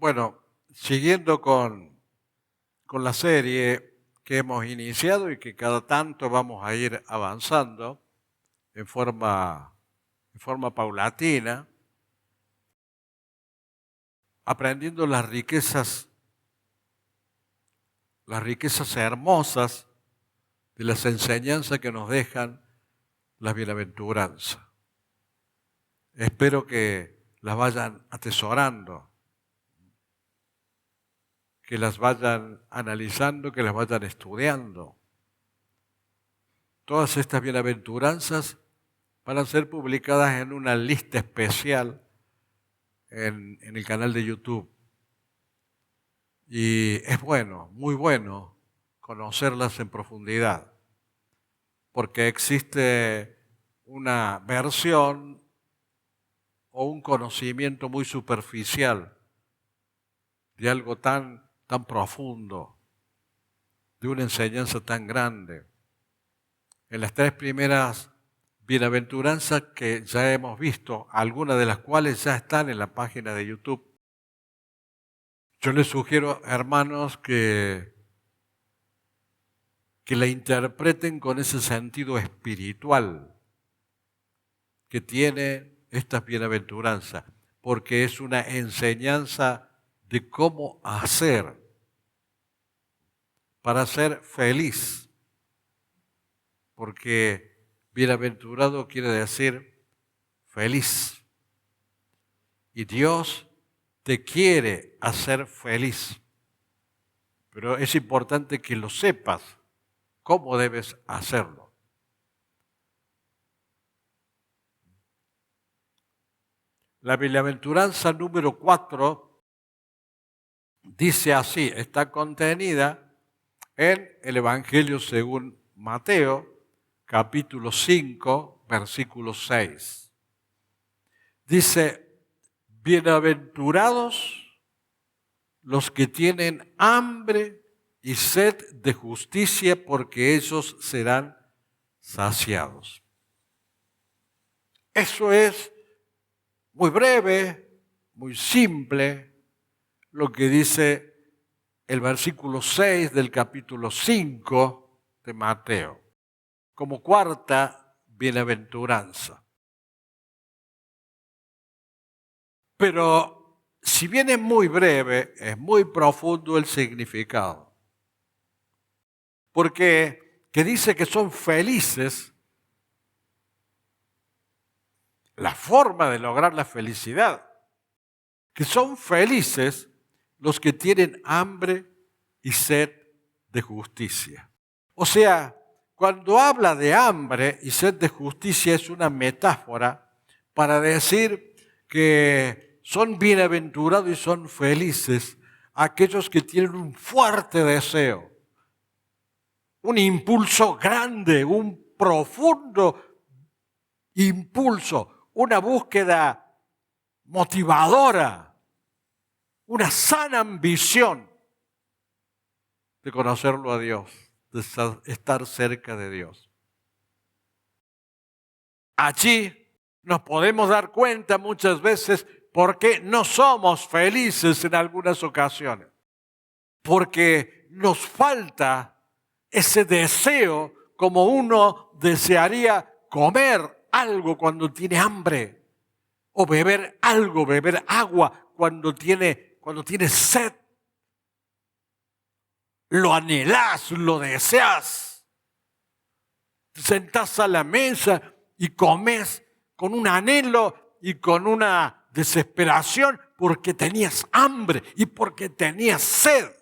Bueno, siguiendo con la serie que hemos iniciado y que cada tanto vamos a ir avanzando en forma paulatina, aprendiendo las riquezas hermosas de las enseñanzas que nos dejan las bienaventuranzas. Espero que las vayan atesorando, que las vayan analizando, que las vayan estudiando. Todas estas bienaventuranzas van a ser publicadas en una lista especial en el canal de YouTube. Y es bueno, muy bueno, conocerlas en profundidad, porque existe una versión o un conocimiento muy superficial de algo tan profundo, de una enseñanza tan grande. En las tres primeras bienaventuranzas que ya hemos visto, algunas de las cuales ya están en la página de YouTube, yo les sugiero, hermanos, que la interpreten con ese sentido espiritual que tiene estas bienaventuranzas, porque es una enseñanza de cómo hacer para ser feliz, porque bienaventurado quiere decir feliz, y Dios te quiere hacer feliz, pero es importante que lo sepas cómo debes hacerlo. La bienaventuranza número 4 dice así, está contenida en el Evangelio según Mateo, capítulo 5, versículo 6. Dice, bienaventurados los que tienen hambre y sed de justicia, porque ellos serán saciados. Eso es muy breve, muy simple, lo que dice el versículo 6 del capítulo 5 de Mateo, como cuarta bienaventuranza. Pero si bien es muy breve, es muy profundo el significado. Porque que dice que son felices, la forma de lograr la felicidad, que son felices los que tienen hambre y sed de justicia. O sea, cuando habla de hambre y sed de justicia es una metáfora para decir que son bienaventurados y son felices aquellos que tienen un fuerte deseo, un impulso grande, un profundo impulso, una búsqueda motivadora, una sana ambición de conocerlo a Dios, de estar cerca de Dios. Allí nos podemos dar cuenta muchas veces por qué no somos felices en algunas ocasiones. Porque nos falta ese deseo como uno desearía comer algo cuando tiene hambre o beber algo, beber agua cuando tiene sed. Lo anhelás, lo deseas. Te sentás a la mesa y comes con un anhelo y con una desesperación porque tenías hambre y porque tenías sed.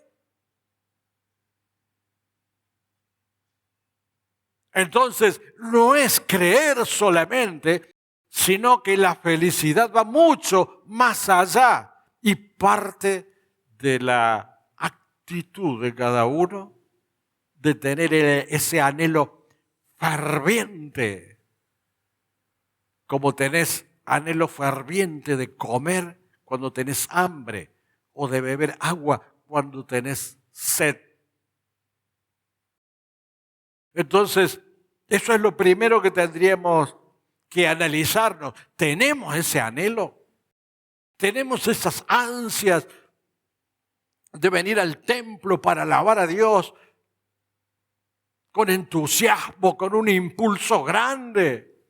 Entonces, no es creer solamente, sino que la felicidad va mucho más allá y parte de la actitud de cada uno de tener ese anhelo ferviente, como tenés anhelo ferviente de comer cuando tenés hambre o de beber agua cuando tenés sed. Entonces, eso es lo primero que tendríamos que analizarnos. ¿Tenemos ese anhelo? ¿Tenemos esas ansias de venir al templo para alabar a Dios con entusiasmo, con un impulso grande.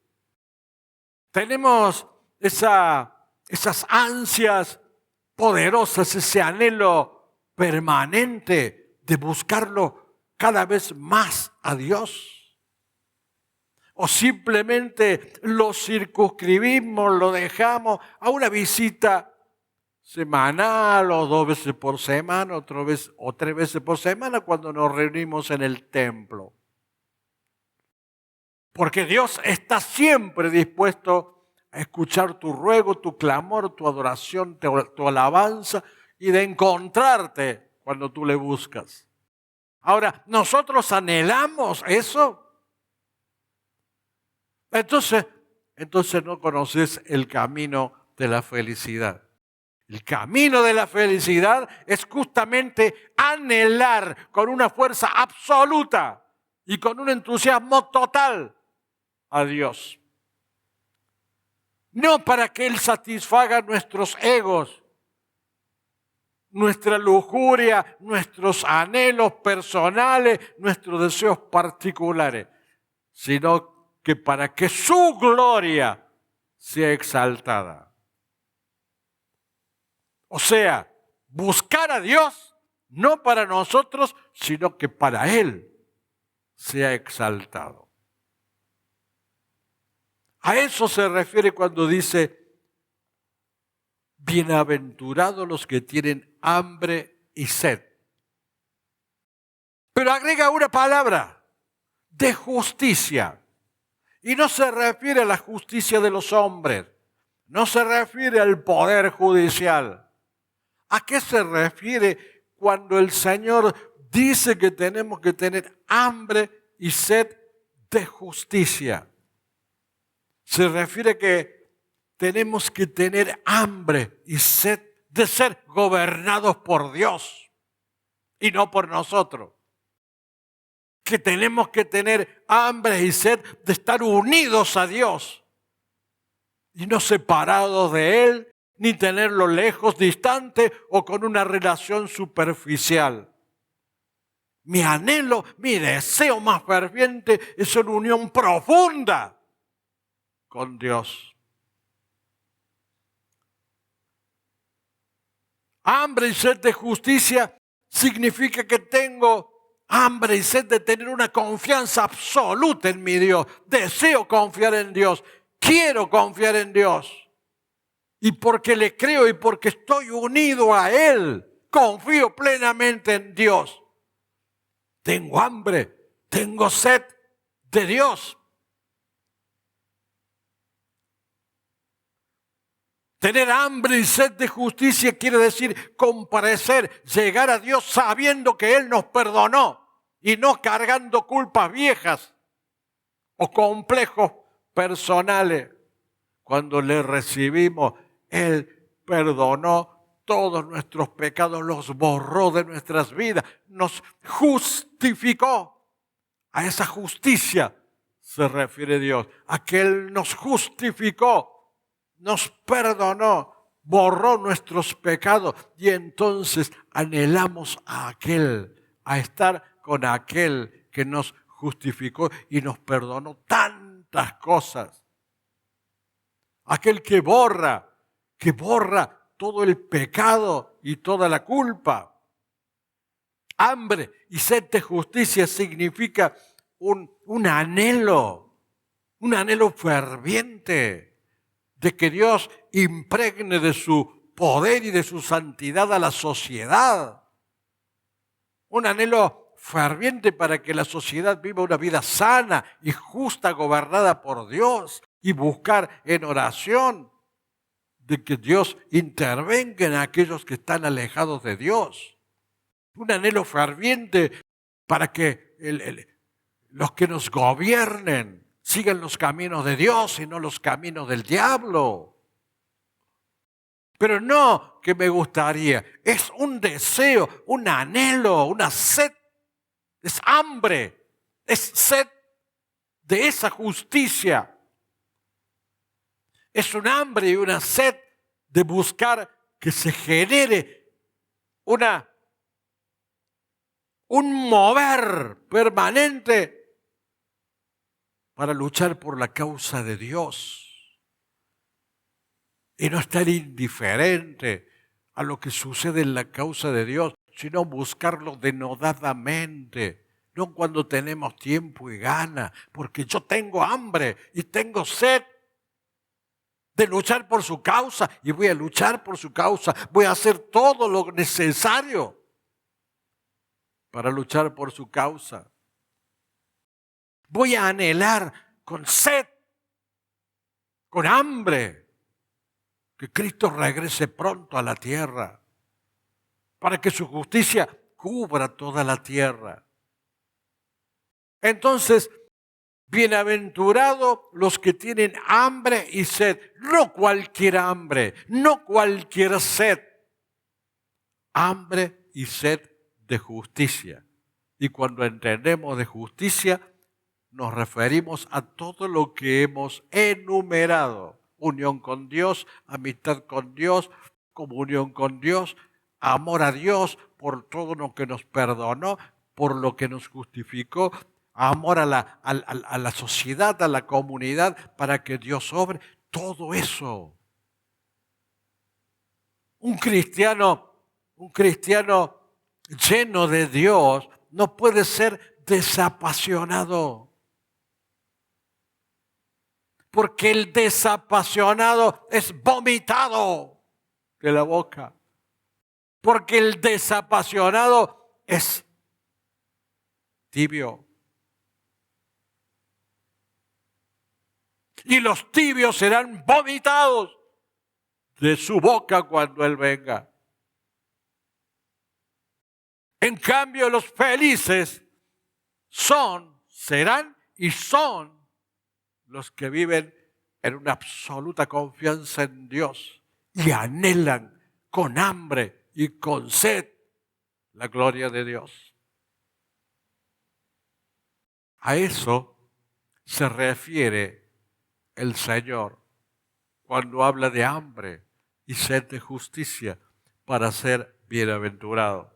Tenemos esas ansias poderosas, ese anhelo permanente de buscarlo cada vez más a Dios. O simplemente lo circunscribimos, lo dejamos a una visita semanal o 2 veces por semana, otra vez o 3 veces por semana cuando nos reunimos en el templo. Porque Dios está siempre dispuesto a escuchar tu ruego, tu clamor, tu adoración, tu alabanza y de encontrarte cuando tú le buscas. Ahora, ¿nosotros anhelamos eso? Entonces no conoces el camino de la felicidad. El camino de la felicidad es justamente anhelar con una fuerza absoluta y con un entusiasmo total a Dios. No para que Él satisfaga nuestros egos, nuestra lujuria, nuestros anhelos personales, nuestros deseos particulares, sino que para que su gloria sea exaltada. O sea, buscar a Dios no para nosotros, sino que para Él sea exaltado. A eso se refiere cuando dice, bienaventurados los que tienen hambre y sed. Pero agrega una palabra, de justicia. Y no se refiere a la justicia de los hombres, no se refiere al poder judicial. ¿A qué se refiere cuando el Señor dice que tenemos que tener hambre y sed de justicia? Se refiere que tenemos que tener hambre y sed de ser gobernados por Dios y no por nosotros. Que tenemos que tener hambre y sed de estar unidos a Dios y no separados de Él, ni tenerlo lejos, distante o con una relación superficial. Mi anhelo, mi deseo más ferviente es una unión profunda con Dios. Hambre y sed de justicia significa que tengo hambre y sed de tener una confianza absoluta en mi Dios. Deseo confiar en Dios. Quiero confiar en Dios. Y porque le creo y porque estoy unido a Él, confío plenamente en Dios. Tengo hambre, tengo sed de Dios. Tener hambre y sed de justicia quiere decir comparecer, llegar a Dios sabiendo que Él nos perdonó y no cargando culpas viejas o complejos personales. Cuando le recibimos, Él perdonó todos nuestros pecados, los borró de nuestras vidas, nos justificó. A esa justicia se refiere Dios, a que Él nos justificó, nos perdonó, borró nuestros pecados y entonces anhelamos a aquel, a estar con aquel que nos justificó y nos perdonó tantas cosas. Aquel que borra todo el pecado y toda la culpa. Hambre y sed de justicia significa un anhelo ferviente de que Dios impregne de su poder y de su santidad a la sociedad. Un anhelo ferviente para que la sociedad viva una vida sana y justa, gobernada por Dios, y buscar en oración de que Dios intervenga en aquellos que están alejados de Dios. Un anhelo ferviente para que los que nos gobiernen sigan los caminos de Dios y no los caminos del diablo. Pero no que me gustaría, es un deseo, un anhelo, una sed, es hambre, es sed de esa justicia. Es un hambre y una sed de buscar que se genere una un mover permanente para luchar por la causa de Dios y no estar indiferente a lo que sucede en la causa de Dios, sino buscarlo denodadamente, no cuando tenemos tiempo y gana, porque yo tengo hambre y tengo sed de luchar por su causa y voy a luchar por su causa, voy a hacer todo lo necesario para luchar por su causa. Voy a anhelar con sed, con hambre, que Cristo regrese pronto a la tierra, para que su justicia cubra toda la tierra. Entonces, bienaventurados los que tienen hambre y sed, no cualquier hambre, no cualquier sed, hambre y sed de justicia. Y cuando entendemos de justicia, nos referimos a todo lo que hemos enumerado. Unión con Dios, amistad con Dios, comunión con Dios, amor a Dios por todo lo que nos perdonó, por lo que nos justificó, amor a la sociedad, a la comunidad, para que Dios obre. Todo eso. Un cristiano lleno de Dios no puede ser desapasionado. Porque el desapasionado es vomitado de la boca. Porque el desapasionado es tibio. Y los tibios serán vomitados de su boca cuando Él venga. En cambio, los felices serán y son los que viven en una absoluta confianza en Dios y anhelan con hambre y con sed la gloria de Dios. A eso se refiere el Señor cuando habla de hambre y sed de justicia para ser bienaventurado.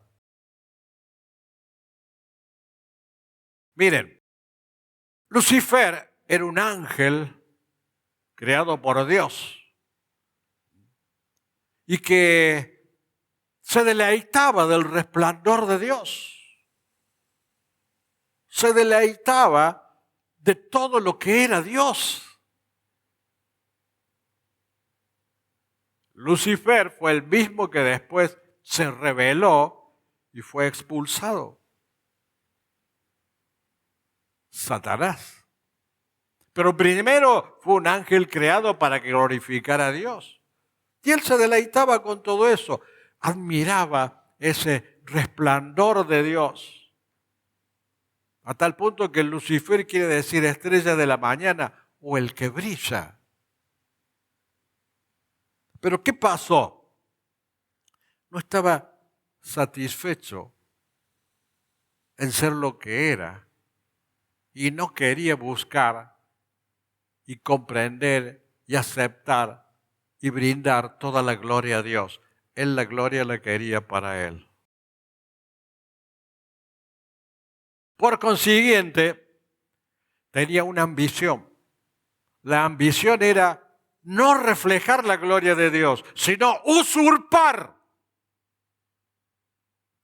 Miren, Lucifer era un ángel creado por Dios y que se deleitaba del resplandor de Dios. Se deleitaba de todo lo que era Dios. Lucifer fue el mismo que después se rebeló y fue expulsado. Satanás. Pero primero fue un ángel creado para que glorificara a Dios. Y él se deleitaba con todo eso. Admiraba ese resplandor de Dios. A tal punto que Lucifer quiere decir estrella de la mañana o el que brilla. Pero ¿qué pasó? No estaba satisfecho en ser lo que era. Y no quería buscar y comprender y aceptar y brindar toda la gloria a Dios. Él la gloria la quería para Él. Por consiguiente, tenía una ambición. La ambición era no reflejar la gloria de Dios, sino usurpar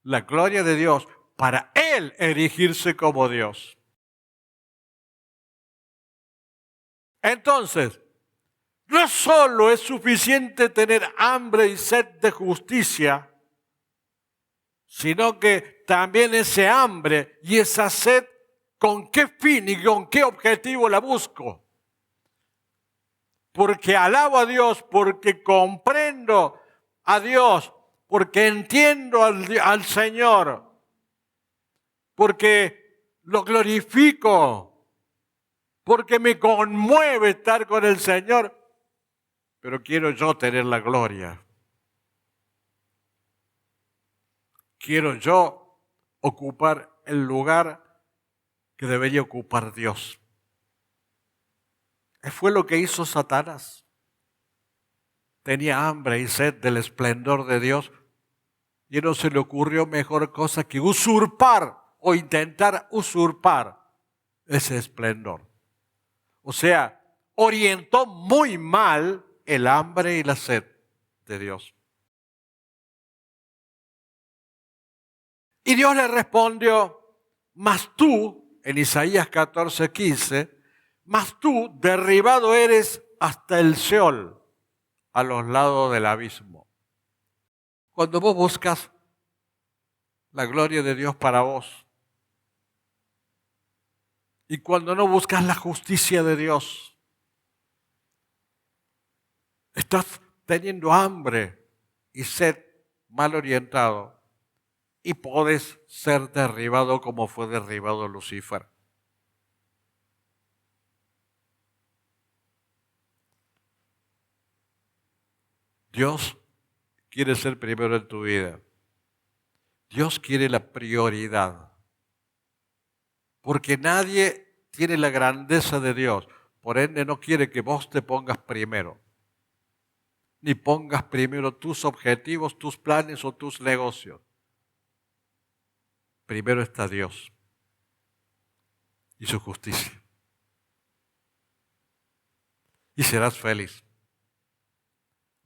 la gloria de Dios para Él erigirse como Dios. Entonces, no solo es suficiente tener hambre y sed de justicia, sino que también ese hambre y esa sed, ¿con qué fin y con qué objetivo la busco? Porque alabo a Dios, porque comprendo a Dios, porque entiendo al Señor, porque lo glorifico, porque me conmueve estar con el Señor, pero quiero yo tener la gloria. Quiero yo ocupar el lugar que debería ocupar Dios. Fue lo que hizo Satanás. Tenía hambre y sed del esplendor de Dios y no se le ocurrió mejor cosa que usurpar o intentar usurpar ese esplendor. O sea, orientó muy mal el hambre y la sed de Dios. Y Dios le respondió, mas tú, en Isaías 14:15, mas tú derribado eres hasta el Seol, a los lados del abismo. Cuando vos buscas la gloria de Dios para vos, y cuando no buscas la justicia de Dios, estás teniendo hambre y sed mal orientado y podés ser derribado como fue derribado Lucifer. Dios quiere ser primero en tu vida. Dios quiere la prioridad. Porque nadie tiene la grandeza de Dios. Por ende, no quiere que vos te pongas primero. Ni pongas primero tus objetivos, tus planes o tus negocios. Primero está Dios y su justicia. Y serás feliz.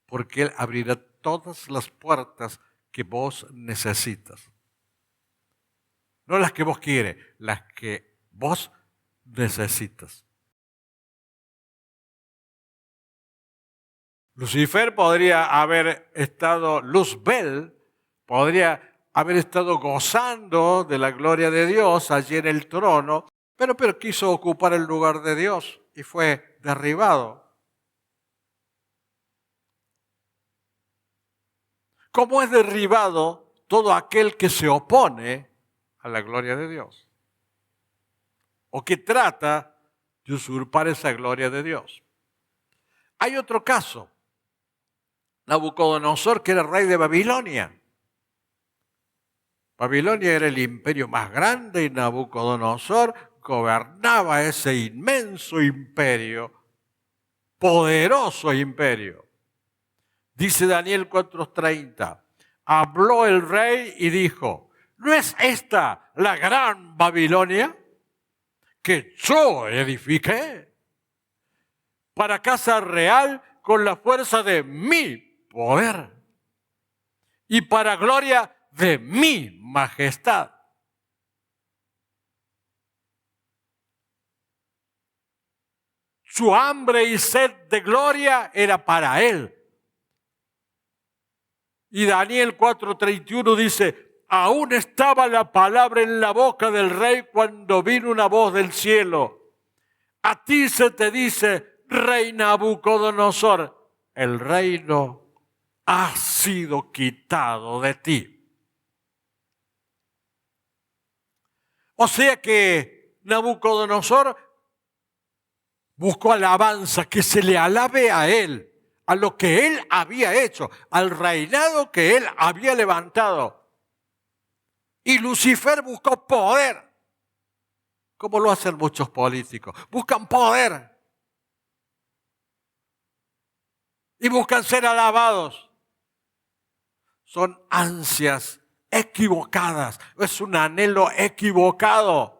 Porque Él abrirá todas las puertas que vos necesitas. No las que vos quieres, las que vos necesitas. Lucifer podría haber estado, Luzbel podría haber estado gozando de la gloria de Dios allí en el trono, pero quiso ocupar el lugar de Dios y fue derribado. ¿Cómo es derribado todo aquel que se opone a la gloria de Dios? O que trata de usurpar esa gloria de Dios. Hay otro caso. Nabucodonosor, que era rey de Babilonia. Babilonia era el imperio más grande y Nabucodonosor gobernaba ese inmenso imperio, poderoso imperio. Dice Daniel 4:30, habló el rey y dijo, ¿no es esta la gran Babilonia que yo edifiqué para casa real con la fuerza de mi poder y para gloria de mi majestad? Su hambre y sed de gloria era para él. Y Daniel 4:31 dice, aún estaba la palabra en la boca del rey cuando vino una voz del cielo. A ti se te dice, rey Nabucodonosor, el reino ha sido quitado de ti. O sea que Nabucodonosor buscó alabanza, que se le alabe a él, a lo que él había hecho, al reinado que él había levantado. Y Lucifer buscó poder, como lo hacen muchos políticos. Buscan poder y buscan ser alabados. Son ansias equivocadas, es un anhelo equivocado.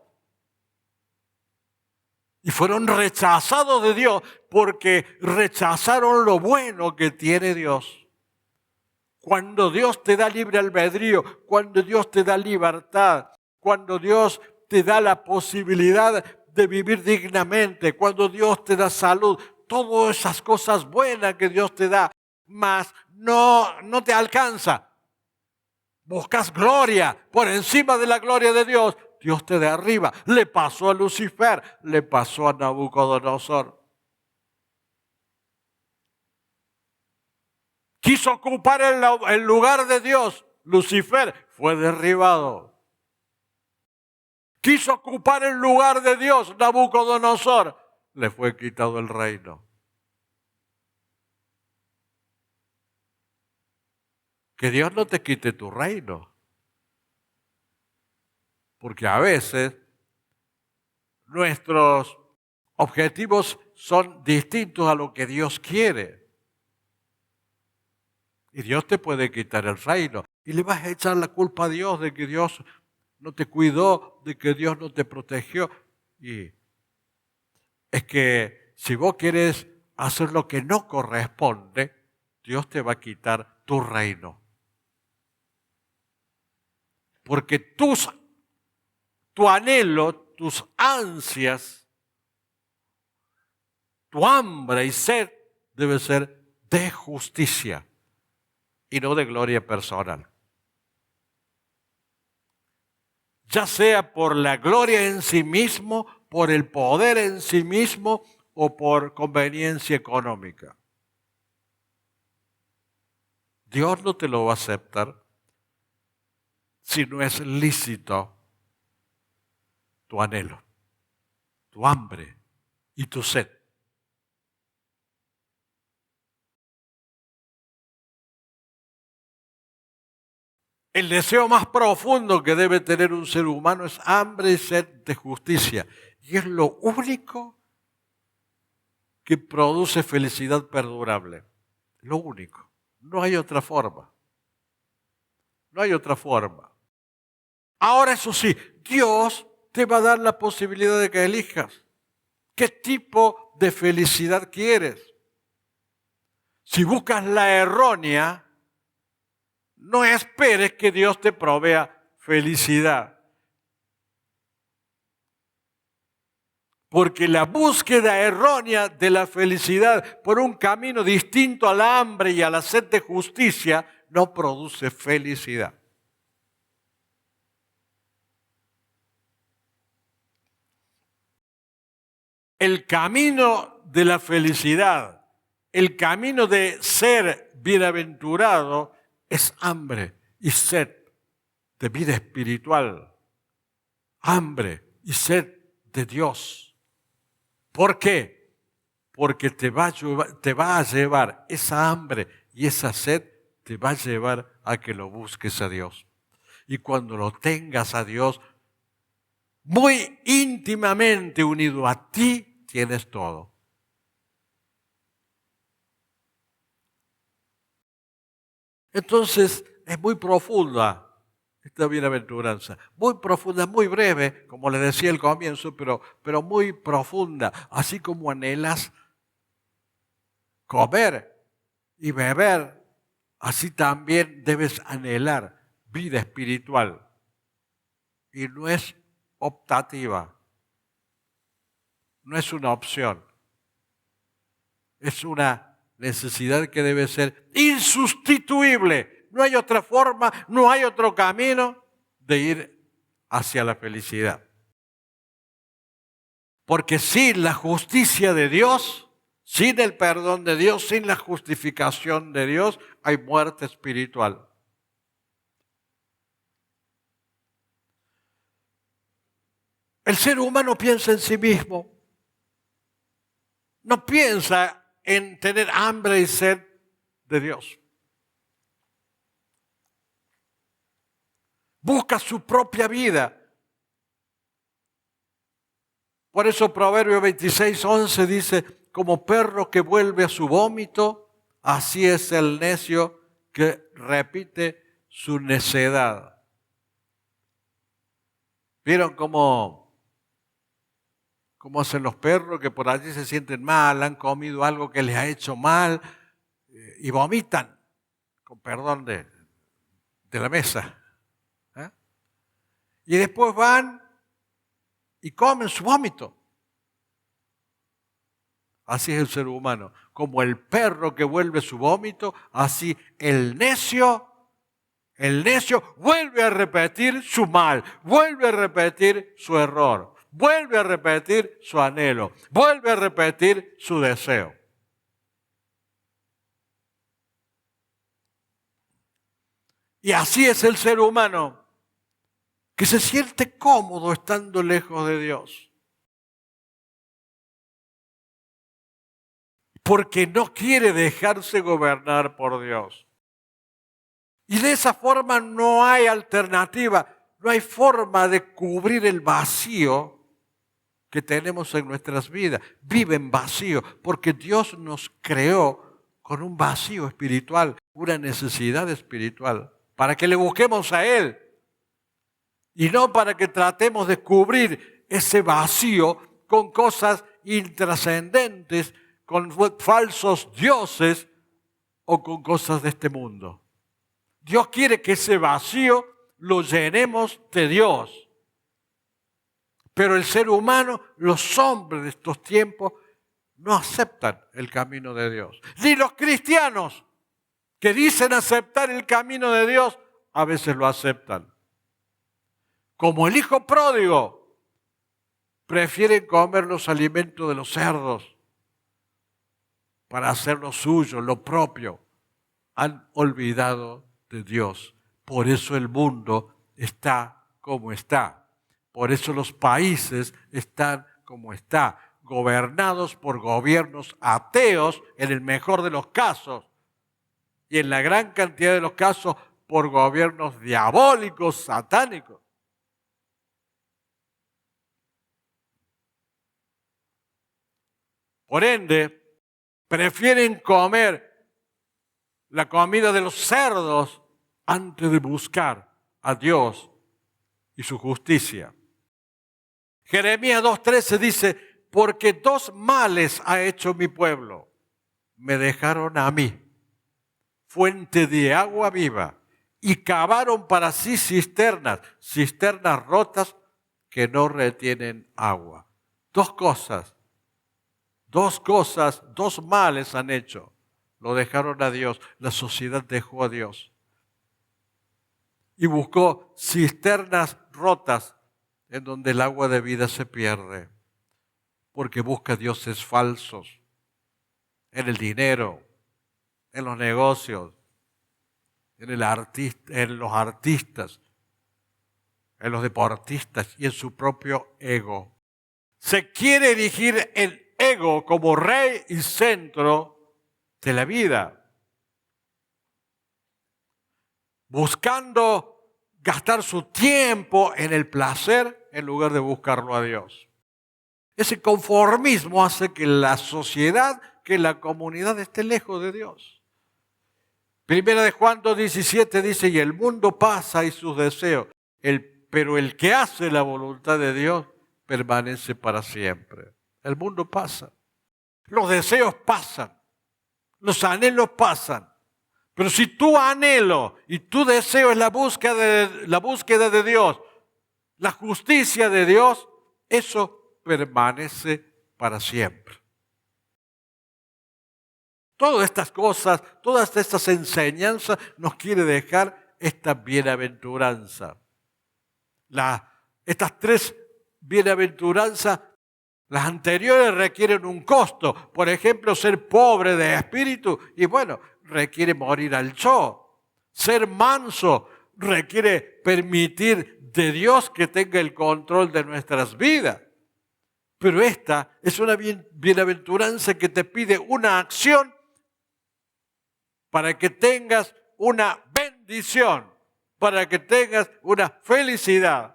Y fueron rechazados de Dios porque rechazaron lo bueno que tiene Dios. Cuando Dios te da libre albedrío, cuando Dios te da libertad, cuando Dios te da la posibilidad de vivir dignamente, cuando Dios te da salud, todas esas cosas buenas que Dios te da, mas no te alcanza. Buscas gloria por encima de la gloria de Dios. Dios te derriba. Le pasó a Lucifer, le pasó a Nabucodonosor. Quiso ocupar el lugar de Dios. Lucifer fue derribado. Quiso ocupar el lugar de Dios. Nabucodonosor le fue quitado el reino. Que Dios no te quite tu reino. Porque a veces nuestros objetivos son distintos a lo que Dios quiere. Y Dios te puede quitar el reino. Y le vas a echar la culpa a Dios de que Dios no te cuidó, de que Dios no te protegió. Y es que si vos quieres hacer lo que no corresponde, Dios te va a quitar tu reino. Porque tu anhelo, tus ansias, tu hambre y sed debe ser de justicia y no de gloria personal. Ya sea por la gloria en sí mismo, por el poder en sí mismo o por conveniencia económica. Dios no te lo va a aceptar si no es lícito tu anhelo, tu hambre y tu sed. El deseo más profundo que debe tener un ser humano es hambre y sed de justicia. Y es lo único que produce felicidad perdurable. Lo único. No hay otra forma. No hay otra forma. Ahora, eso sí, Dios te va a dar la posibilidad de que elijas qué tipo de felicidad quieres. Si buscas la errónea, no esperes que Dios te provea felicidad. Porque la búsqueda errónea de la felicidad por un camino distinto al hambre y a la sed de justicia no produce felicidad. El camino de la felicidad, el camino de ser bienaventurado es hambre y sed de vida espiritual, hambre y sed de Dios. ¿Por qué? Porque te va a llevar esa hambre y esa sed, te va a llevar a que lo busques a Dios. Y cuando lo tengas a Dios, muy íntimamente unido a ti, tienes todo. Entonces, es muy profunda esta bienaventuranza. Muy profunda, muy breve, como les decía al comienzo, pero muy profunda. Así como anhelas comer y beber, así también debes anhelar vida espiritual. Y no es optativa, no es una opción, es una necesidad que debe ser insustituible. No hay otra forma, no hay otro camino de ir hacia la felicidad. Porque sin la justicia de Dios, sin el perdón de Dios, sin la justificación de Dios, hay muerte espiritual. El ser humano piensa en sí mismo. No piensa en tener hambre y sed de Dios. Busca su propia vida. Por eso Proverbio 26:11 dice, como perro que vuelve a su vómito, así es el necio que repite su necedad. ¿Vieron cómo hacen los perros que por allí se sienten mal, han comido algo que les ha hecho mal y vomitan, con perdón de la mesa? ¿Eh? Y después van y comen su vómito. Así es el ser humano. Como el perro que vuelve su vómito, así el necio vuelve a repetir su mal, vuelve a repetir su error, vuelve a repetir su anhelo, vuelve a repetir su deseo. Y así es el ser humano, que se siente cómodo estando lejos de Dios. Porque no quiere dejarse gobernar por Dios. Y de esa forma no hay alternativa, no hay forma de cubrir el vacío que tenemos en nuestras vidas. Vive en vacío, porque Dios nos creó con un vacío espiritual, una necesidad espiritual, para que le busquemos a Él. Y no para que tratemos de cubrir ese vacío con cosas intrascendentes, con falsos dioses o con cosas de este mundo. Dios quiere que ese vacío lo llenemos de Dios. Pero el ser humano, los hombres de estos tiempos, no aceptan el camino de Dios. Ni los cristianos que dicen aceptar el camino de Dios, a veces lo aceptan. Como el hijo pródigo, prefieren comer los alimentos de los cerdos para hacer lo suyo, lo propio. Han olvidado de Dios. Por eso el mundo está como está. Por eso los países están como están, gobernados por gobiernos ateos en el mejor de los casos y en la gran cantidad de los casos por gobiernos diabólicos, satánicos. Por ende, prefieren comer la comida de los cerdos antes de buscar a Dios y su justicia. Jeremías 2:13 dice, porque dos males ha hecho mi pueblo. Me dejaron a mí, fuente de agua viva, y cavaron para sí cisternas rotas que no retienen agua. Dos males han hecho. Lo dejaron a Dios, la sociedad dejó a Dios. Y buscó cisternas rotas en donde el agua de vida se pierde, porque busca dioses falsos en el dinero, en los negocios, en los artistas, en los deportistas y en su propio ego. Se quiere erigir el ego como rey y centro de la vida, buscando gastar su tiempo en el placer en lugar de buscarlo a Dios. Ese conformismo hace que la sociedad, que la comunidad esté lejos de Dios. Primera de Juan 2:17 dice, y el mundo pasa y sus deseos, pero el que hace la voluntad de Dios permanece para siempre. El mundo pasa, los deseos pasan, los anhelos pasan. Pero si tu anhelo y tu deseo es la búsqueda de Dios, la justicia de Dios, eso permanece para siempre. Todas estas cosas, todas estas enseñanzas nos quiere dejar esta bienaventuranza. Estas tres bienaventuranzas, las anteriores requieren un costo. Por ejemplo, ser pobre de espíritu y bueno, requiere morir al yo. Ser manso requiere permitir de Dios que tenga el control de nuestras vidas. Pero esta es una bienaventuranza que te pide una acción para que tengas una bendición, para que tengas una felicidad.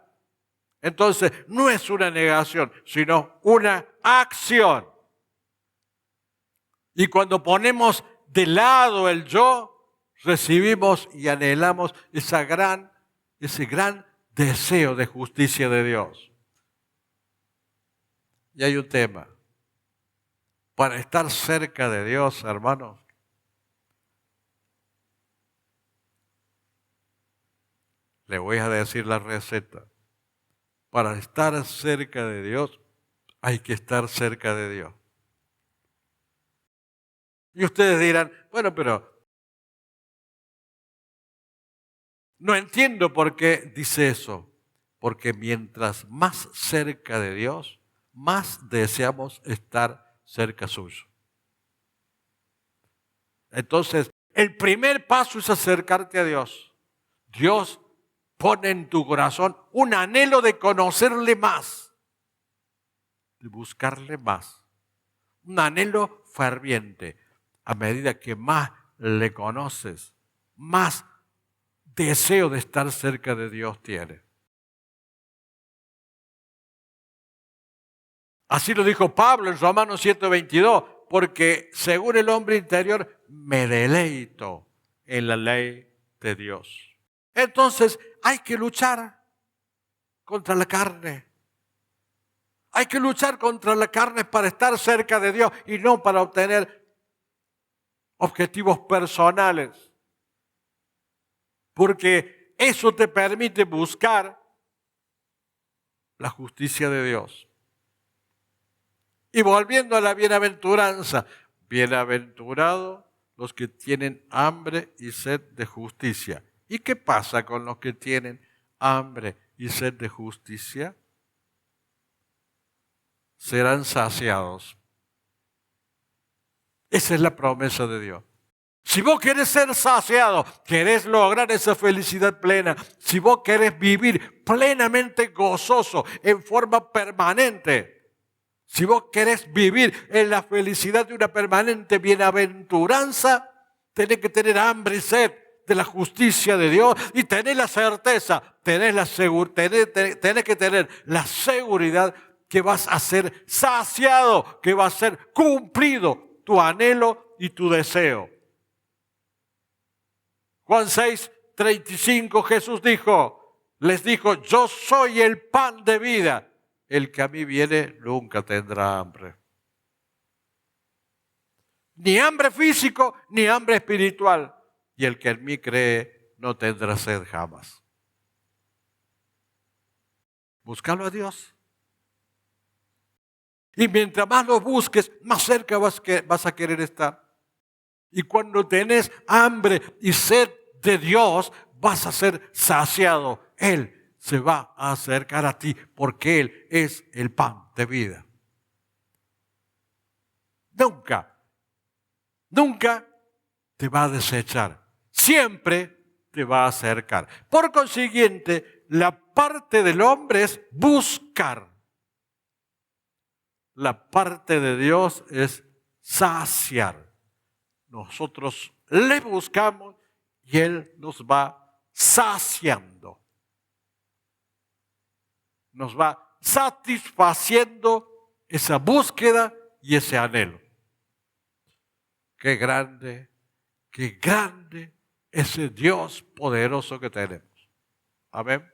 Entonces, no es una negación, sino una acción. Y cuando ponemos de lado el yo, recibimos y anhelamos ese gran deseo de justicia de Dios. Y hay un tema. Para estar cerca de Dios, hermanos, le voy a decir la receta. Para estar cerca de Dios, hay que estar cerca de Dios. Y ustedes dirán, bueno, pero no entiendo por qué dice eso. Porque mientras más cerca de Dios, más deseamos estar cerca suyo. Entonces, el primer paso es acercarte a Dios. Dios pone en tu corazón un anhelo de conocerle más, de buscarle más. Un anhelo ferviente. A medida que más le conoces, más deseo de estar cerca de Dios tiene. Así lo dijo Pablo en Romanos 7:22, porque según el hombre interior me deleito en la ley de Dios. Entonces hay que luchar. contra la carne. Hay que luchar contra la carne para estar cerca de Dios y no para obtener objetivos personales. Porque eso te permite buscar la justicia de Dios. Y volviendo a la bienaventuranza, bienaventurados los que tienen hambre y sed de justicia. ¿Y qué pasa con los que tienen hambre y sed de justicia? Serán saciados. Esa es la promesa de Dios. Si vos querés ser saciado, querés lograr esa felicidad plena, si vos querés vivir plenamente gozoso en forma permanente, si vos querés vivir en la felicidad de una permanente bienaventuranza, tenés que tener hambre y sed de la justicia de Dios y tenés la certeza, tenés que tener la seguridad que vas a ser saciado, que va a ser cumplido tu anhelo y tu deseo. Juan 6:35 Jesús les dijo, yo soy el pan de vida. El que a mí viene nunca tendrá hambre. Ni hambre físico, ni hambre espiritual. Y el que en mí cree no tendrá sed jamás. Búscalo a Dios. Y mientras más lo busques, más cerca vas a querer estar. Y cuando tenés hambre y sed de Dios, vas a ser saciado. Él se va a acercar a ti porque Él es el pan de vida. Nunca te va a desechar. Siempre te va a acercar. Por consiguiente, la parte del hombre es buscar. La parte de Dios es saciar. Nosotros le buscamos y Él nos va saciando. Nos va satisfaciendo esa búsqueda y ese anhelo. Qué grande ese Dios poderoso que tenemos. Amén.